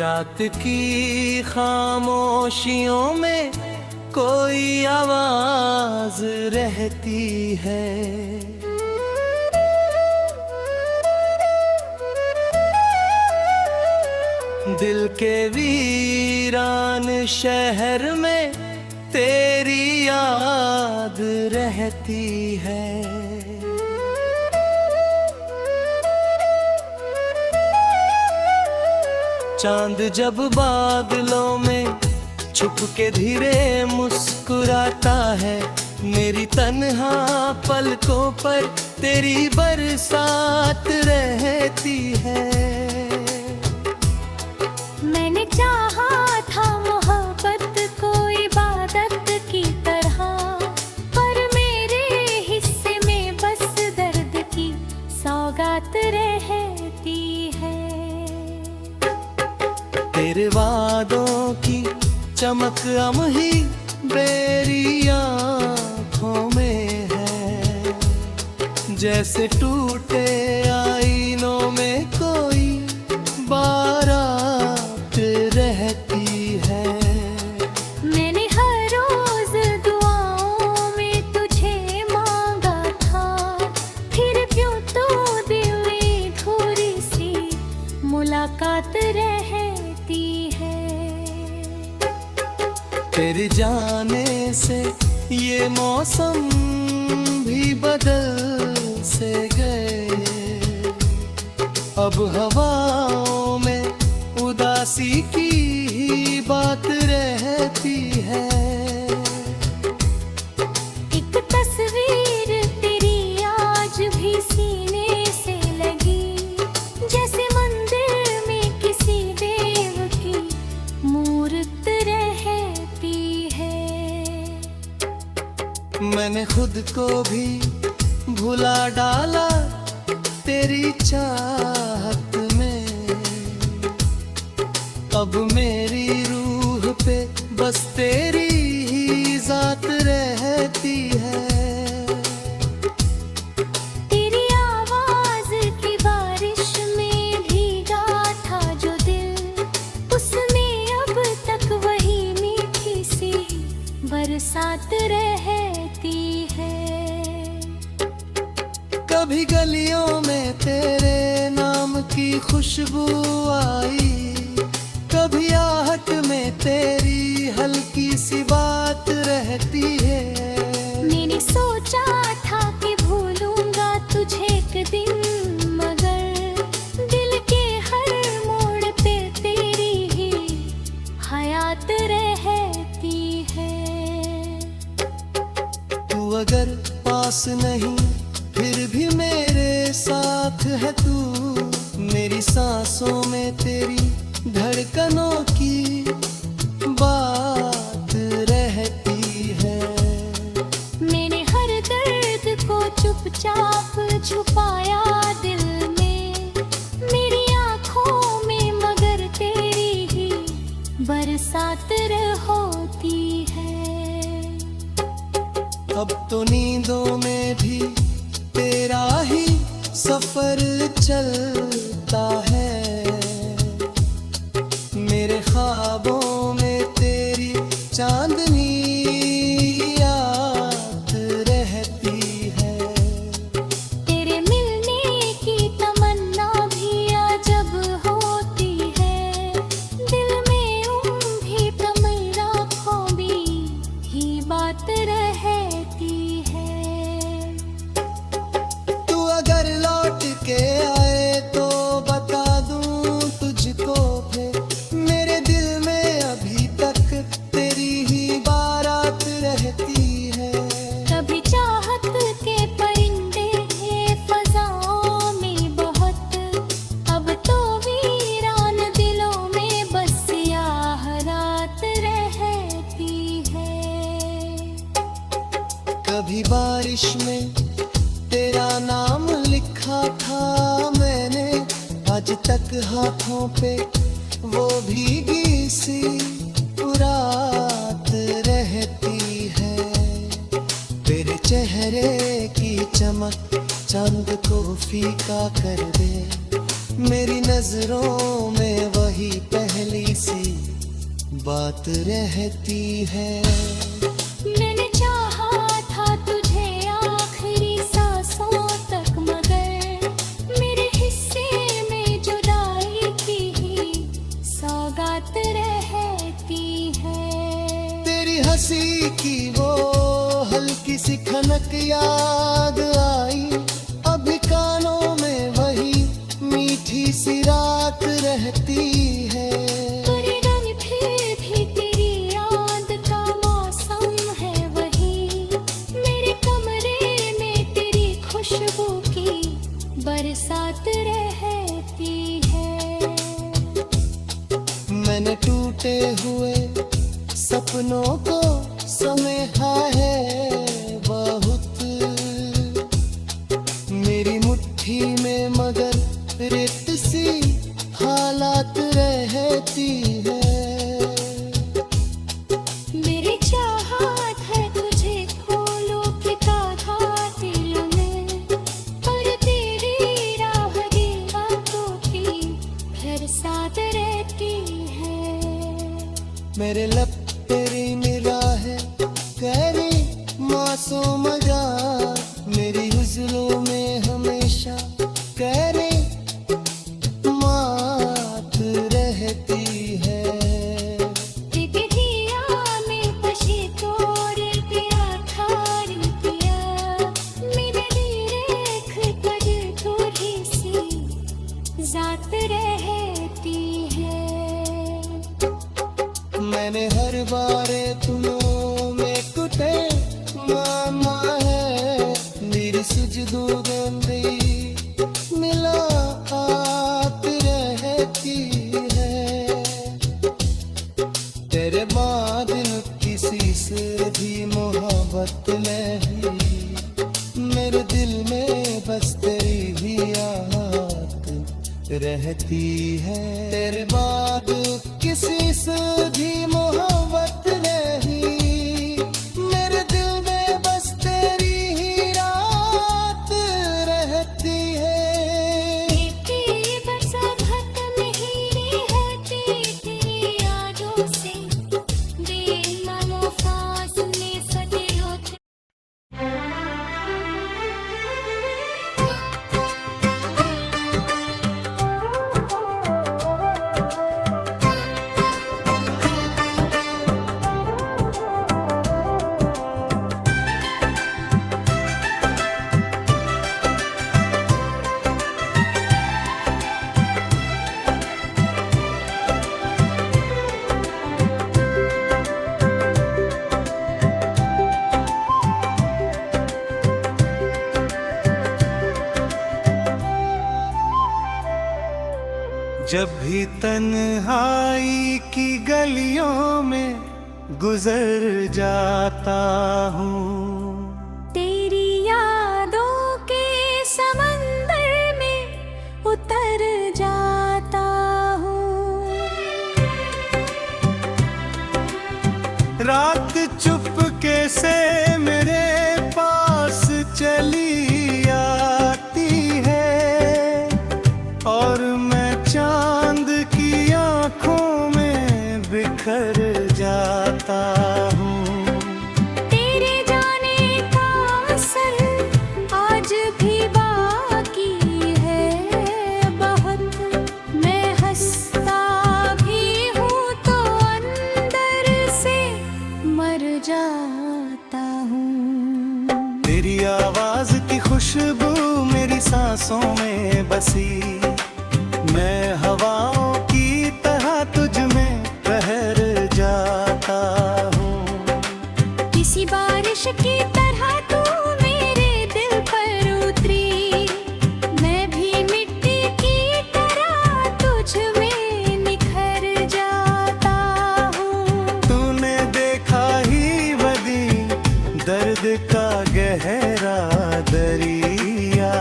रात की खामोशियों में कोई आवाज रहती है। दिल के वीरान शहर में तेरी याद रहती है। चांद जब बादलों में छुप के धीरे मुस्कुराता है, मेरी तन्हा पलकों पर तेरी बरसात रहती है। मैंने चाहा था मोहब्बत को इबादत की तरह, पर मेरे हिस्से में बस दर्द की सौगात रहती है। तेरे वादों की चमक हम ही मेरी आँखों में है, जैसे टूटे आईनों में कोई बारात रहती है। मैंने हर रोज दुआओं में तुझे मांगा था, फिर क्यों तो दिल में थोड़ी सी मुलाकात रहती है। तेरे जाने से ये मौसम भी बदल से गए, अब हवाओं में उदासी की ही बात रहती है। एक तस्वीर तेरी आज भी सीने से लगी, जैसे मंदिर में किसी देव की मूर्त रहती है। मैंने खुद को भी भुला डाला तेरी चाहत में, अब मेरी रूह पे बस तेरी ही जात रहती है। तेरी आवाज की बारिश में भीगा था जो दिल, उसमें अब तक वही मीठी सी बरसात रहती है। कभी गलियों में तेरे नाम की खुशबू आई, कभी आहट में तेरी हल्की सी बात रहती है। मैंने सोचा था कि भूलूंगा तुझे एक दिन, मगर दिल के हर मोड़ पे तेरी ही हयात रहती है। तू अगर पास नहीं फिर भी मेरे साथ है तू, मेरी सांसों में तेरी धड़कनों की बात रहती है। मैंने हर दर्द को चुपचाप छुपाया दिल में, मेरी आँखों में मगर तेरी ही बरसात होती है। अब तो नींदों में भी तेरा ही सफर चलता है, मेरे ख्वाबों में तेरी चांदनी याद रहती है। तेरे मिलने की तमन्ना भी अजब होती है, दिल में भी प्रमिला ख्वाबी ही बात रहती है। तू अगर लौट के आए तो बता दूं तुझको फिर, मेरे दिल में अभी तक तेरी ही बारात रहती है। कभी चाहत के परिंदे थे फजाओं में बहुत, अब तो वीरान दिलों में बस स्याह रात रहती है। कभी बारिश में तेरा नाम लिखा था मैंने, आज तक हाथों पे वो भीगी सी रात रहती है। तेरे चेहरे की चमक चांद को फीका कर दे, मेरी नजरों में वही पहले पहली सी बात रहती है। मैंने चाहा था तुझे आखिरी सांसों तक, मगर मेरे हिस्से में जुदाई की ही सौगात रहती है। तेरी हंसी की वो हल्की सी खनक याद आई, अभी कानों में वही मीठी सी रात रहती है। तेरे रंग फिर भी तेरी याद का मौसम है वही, मेरे कमरे में तेरी खुशबू की बरसात रहती है। मैंने टूटे हुए सपनों को समेहा है बहुत, मेरी मुट्ठी में मगर रेत सी हालात रहती है। मेरी चाहत है तुझे खोलो के ताधा दिल में, पर तेरी राह दीवारों की फिर साथ रहती है। मेरे लब तेरी निगाहें तेरी मासूम मजाक, मेरी हुजरों में हमेशा तेरी मात रहती है। तेरे दिया में पशी तोड़ पिया थारी पिया, मेरे देख कर थोड़ी सी जात रहती है। मैंने हर बारे तुमों में कुटे मामा है, मेरी सुजदू गंदी मिला आत रहती है। तेरे बाद किसी से भी मोहब्बत नहीं, मेरे दिल में बस तेरी भी याद रहती है। तेरे बाद किसी से भी मोहब्बत नहीं, मेरे दिल में बस तेरी ही रात रहती है। तेरी बरसात नहीं रहती तेरी यादों से, बेमानो फासले सदियों से। जब भी तन्हाई की गलियों में गुजर जाता हूँ, तेरी यादों के समंदर में उतर जाता हूँ। रात चुपके से मेरे पास चली आती है, और मैं चांद की आंखों में बिखर जाता हूँ। तेरे जाने का असर आज भी बाकी है बहुत, मैं हंसता भी हूँ तो अंदर से मर जाता हूँ। तेरी आवाज की खुशबू मेरी सांसों में बसी, मैं हवाओं की तरह तुझ में ठहर जाता हूँ। किसी बारिश की तरह तू मेरे दिल पर उतरी, मैं भी मिट्टी की तरह तुझ में निखर जाता हूँ। तूने देखा ही बदी दर्द का गहरा दरिया,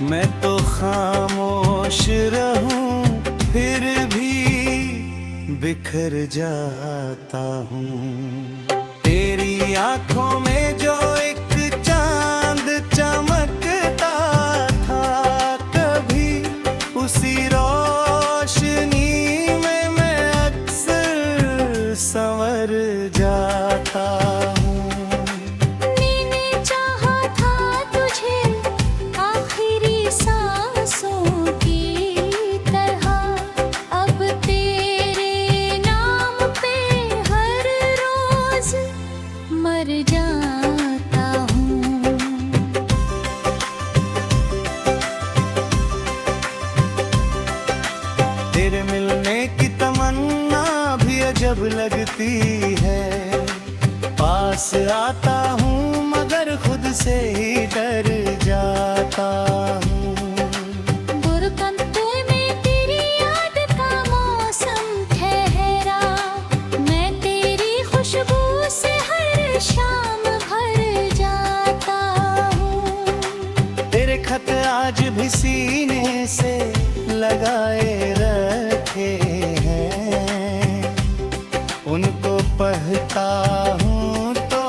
मैं तो खामोश रहूं फिर भी बिखर जाता हूँ। तेरी आंखों में जो एक चांद चमकता था, कभी उसी रोशनी में जाता हूँ। तेरे मिलने की तमन्ना भी अजब लगती है। पास आता हूँ मगर खुद से ही डर जाता हूँ। बुरकंते में तेरी याद का मौसम ठहरा, मैं तेरी खुशबू से हर शाम भर जाता हूँ। तेरे खत आज भी सीने से लगाए रखे हैं, उनको पढ़ता हूँ तो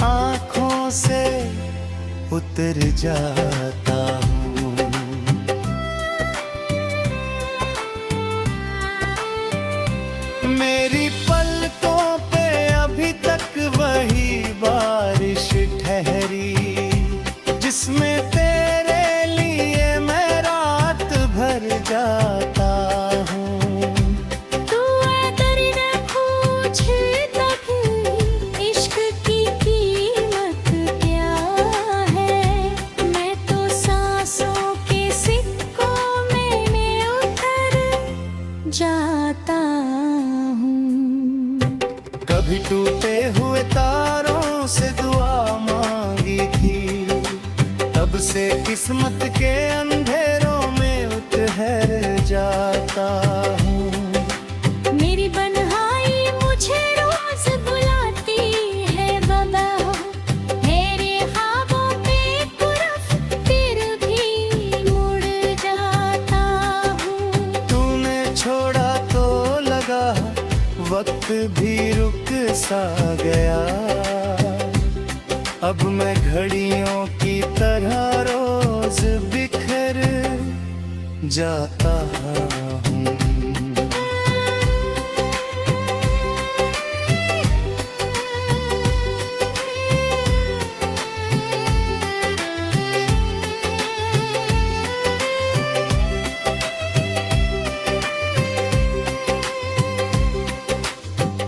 आँखों से उतर जाता हूँ। मेरी पलकों पे अभी तक वही बारिश ठहरी, जिसमें तेरे लिए मैं रात भर जाता हूँ। तू अगर न पूछे तभी इश्क की कीमत क्या है, मैं तो सांसों के सिक्कों में उतर जाता हूँ। कभी टूटे हुए तारों से दुआ मांगी थी, तब से किस्मत के अंधेरों में उतर जाता हूँ। मेरी बन्हाई मुझे रोज बुलाती है बाबा, मेरे ख्वाबों पे तरफ फिर भी मुड़ जाता हूँ। तूने छोड़ा तो लगा वक्त भी रुक सा गया, अब मैं घड़ियों की तरह रोज बिखर जाता हूँ।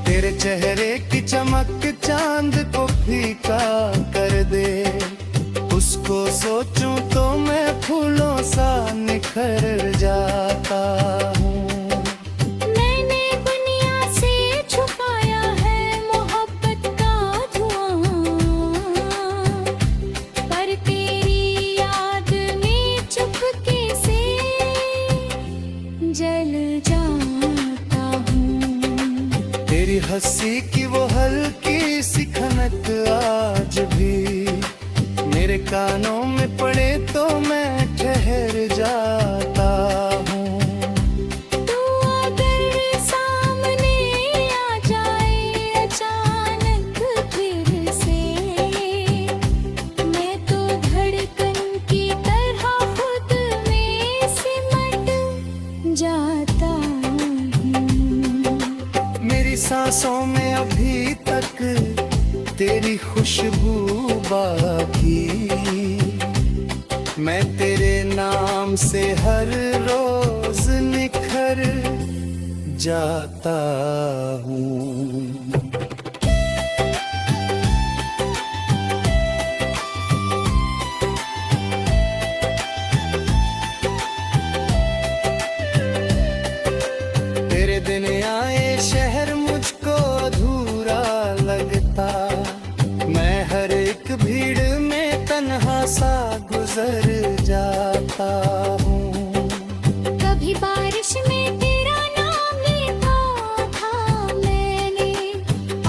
तेरे चेहरे की चमक चांद को फीका कर दे, उसको सोचूं तो मैं फूलों सा निखर जाता हूँ। मैंने दुनिया से छुपाया है मोहब्बत का धुआं, पर तेरी याद में चुपके से जल जाता हूँ। तेरी हंसी की वो हल्की सी खनक आज भी मेरे कानों में पड़े तो मैं ठहर जाता हूँ। तू अगर सामने आ जाए अचानक फिर से, मैं तो धड़कन की तरह खुद में सिमट जाता हूँ। मेरी सांसों में अभी तक तेरी खुशबू बाकी, मैं तेरे नाम से हर रोज निखर जाता हूँ। तेरे दिन आए शहर मुझको अधूरा लगता, मैं हर एक भीड़ में तन्हा सा गुजर जाता हूँ। कभी बारिश में तेरा नाम लिखा था मैंने,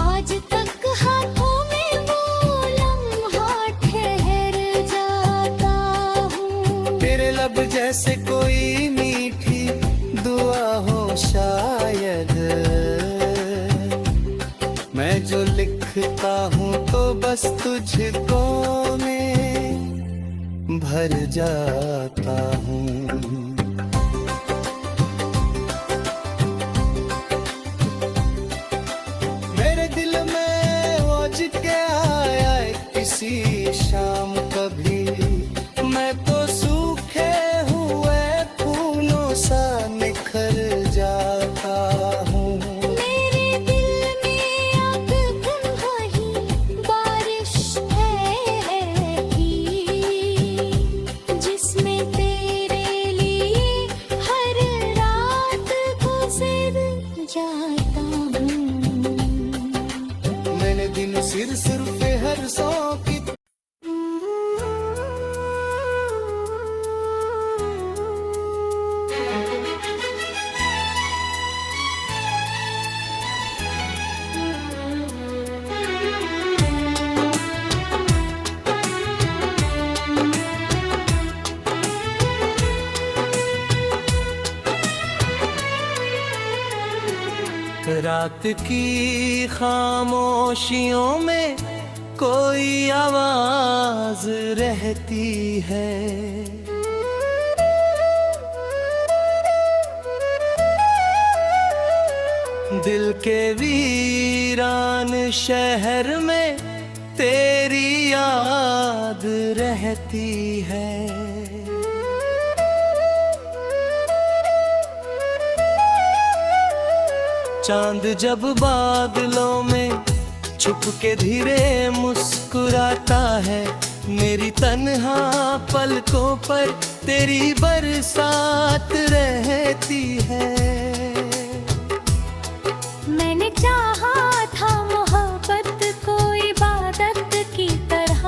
आज तक हाथों में वो लम्हा ठहर जाता हूँ। तेरे लब जैसे कोई मीठी दुआ हो शायद, मैं जो लिखता हूँ तो बस तुझको में भर जाता हूँ। मेरे दिल में ओज के आया किसी शाम कभी, मैं तो सूखे हुए फूलों सा निखर जाता हूँ। मेरे दिल में अब तुम वही बारिश रात की खामोशियों में कोई आवाज रहती है। दिल के वीरान शहर में तेरी याद रहती है। चांद जब बादलों में छुप के धीरे मुस्कुराता है, मेरी तन्हा पलकों पर तेरी बरसात रहती है। मैंने चाहा था मोहब्बत को इबादत की तरह,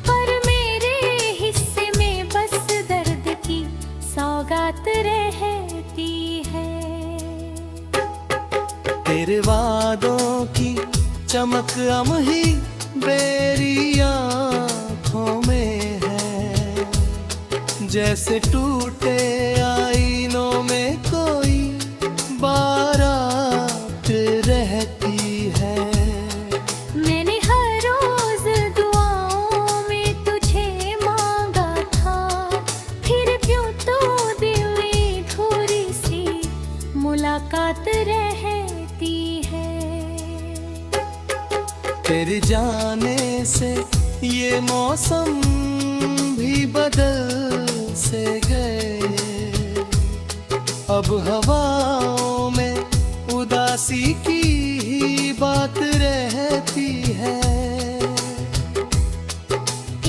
पर मेरे हिस्से में बस दर्द की सौगात रहती है। तेरे वादों की चमक हम ही मेरी आँखों में है, जैसे टूटे आईनों में कोई बारात रहती है। मैंने हर रोज दुआओं में तुझे मांगा था, फिर क्यों तो दिल में थोड़ी सी मुलाकात रहती है। तेरे जाने से ये मौसम भी बदल से गए, अब हवाओं में उदासी की ही बात रहती है।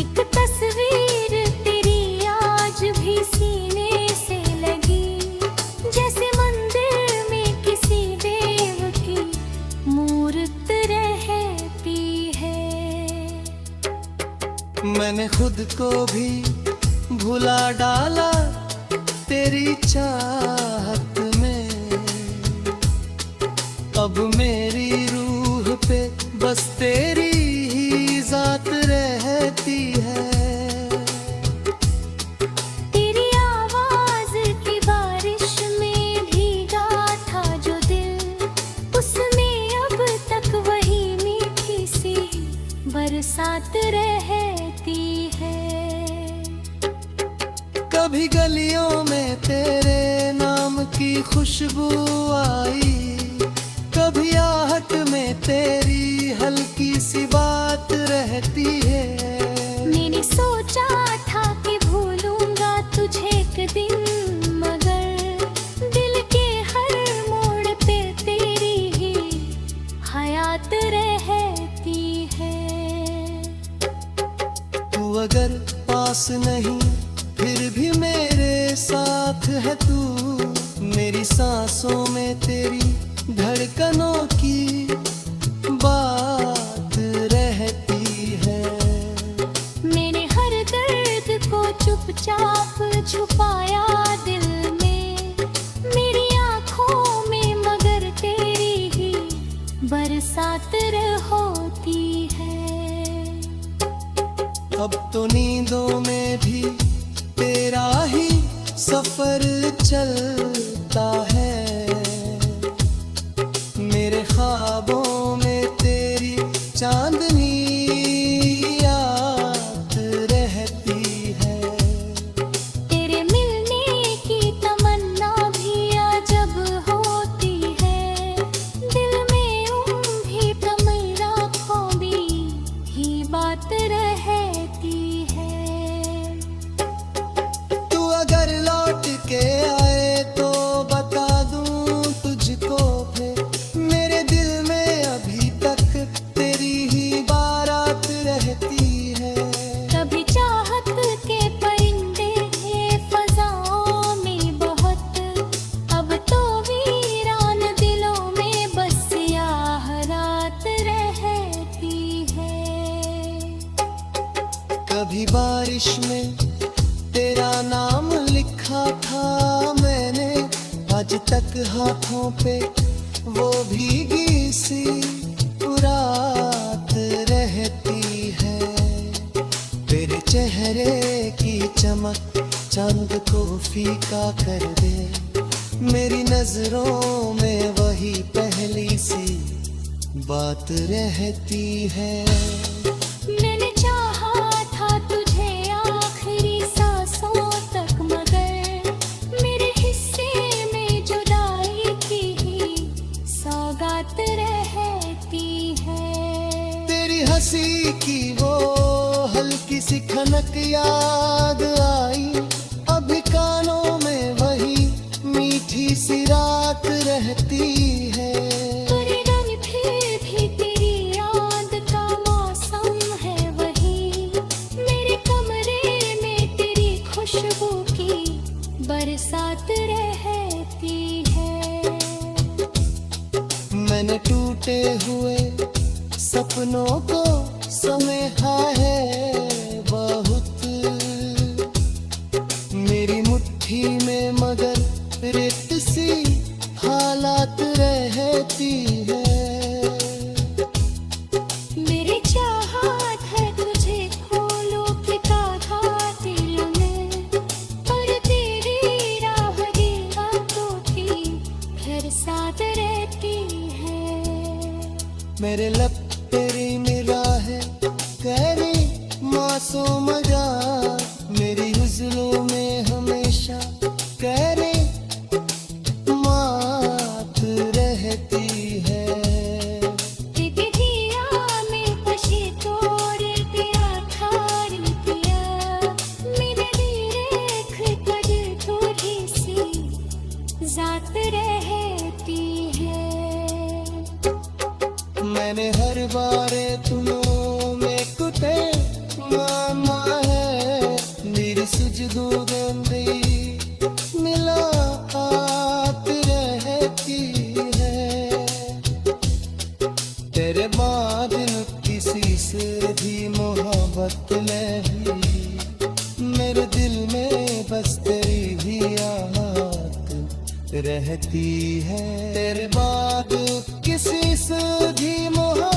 एक तस्वीर तेरी आज भी सीने से लगी, जैसे मंदिर में किसी देव की मूर्त रहती है। मैंने खुद को भी भुला डाला तेरी चाहत में, अब मेरी रूह पे बस तेरी ही जात रहती है। तेरी आवाज की बारिश में भीगा था जो दिल, उसमें अब तक वही मीठी सी बरसात रहती है। कभी गलियों में तेरे नाम की खुशबू आई, कभी आहट में तेरी हल्की सी बात रहती है। मैंने सोचा था कि भूलूंगा तुझे एक दिन, मगर दिल के हर मोड़ पे तेरी ही हयात रहती है। तू अगर पास नहीं फिर भी मेरे साथ है तू, मेरी सांसों में तेरी धड़कनों की बात रहती है। मैंने हर दर्द को चुपचाप छुपाया दिल में, मेरी आँखों में मगर तेरी ही बरसात होती है। अब तो नींदों में भी तेरा ही सफर चलता है, मेरे ख्वाबों में तेरी चांदनी याद रहती है। तेरे मिलने की तमन्ना भी अजब होती है, दिल में भी तमन्ना ख्वाबी ही बात रहती है। तू अगर लौट के आए तो बता दूं तुझको फिर, मेरे दिल में अभी तक तेरी ही बारात रहती है। कभी चाहत के परिंदे हैं फजाओं में बहुत, अब तो वीरान दिलों में बस याह रात रहती है। कभी बारिश में तेरा नाम लिखा था मैंने, आज तक हाथों पे वो भीगी सी रात रहती है। तेरे चेहरे की चमक चांद को फीका कर दे, मेरी नजरों में वही पहली सी बात रहती है। मैंने चाहा था तुझे आखिरी सांसों तक, मगर मेरे हिस्से में जुदाई की ही सौगात रहती है। तेरी हंसी की वो हल्की सी खनक याद आई, अभी कानों में वही मीठी सी रात रहती है। तेरे रंग फिर भी तेरी याद का मौसम है वही, मेरे कमरे में तेरी खुशबू की बरसात रहती है। मैंने टूटे हुए सपनों को समेटा है बहुत, मेरी मुट्ठी में मगर रेत सी हालात रहती है। मेरी चाहत है तुझे खोलो किताबा दिल में, पर तेरी राह दीवारों की फिर साथ रहती है। मेरे लब तेरी निगाहें करे मासूम मजाक, मेरी हुज़लों में हमेशा करे मात रहती है। दिया में पशी तोड़ तेरा थार दिया, मेरे रेख कद थोड़ी सी जात रहती है। मैंने हर बारे तुमों में कुते मामा है, मेरी सुजदू गंदी मिला आत रहती है। तेरे बाद किसी से भी मोहब्बत नहीं, मेरे दिल में बस तेरी भी याद रहती है। तेरे बाद किसी से भी मोहब्बत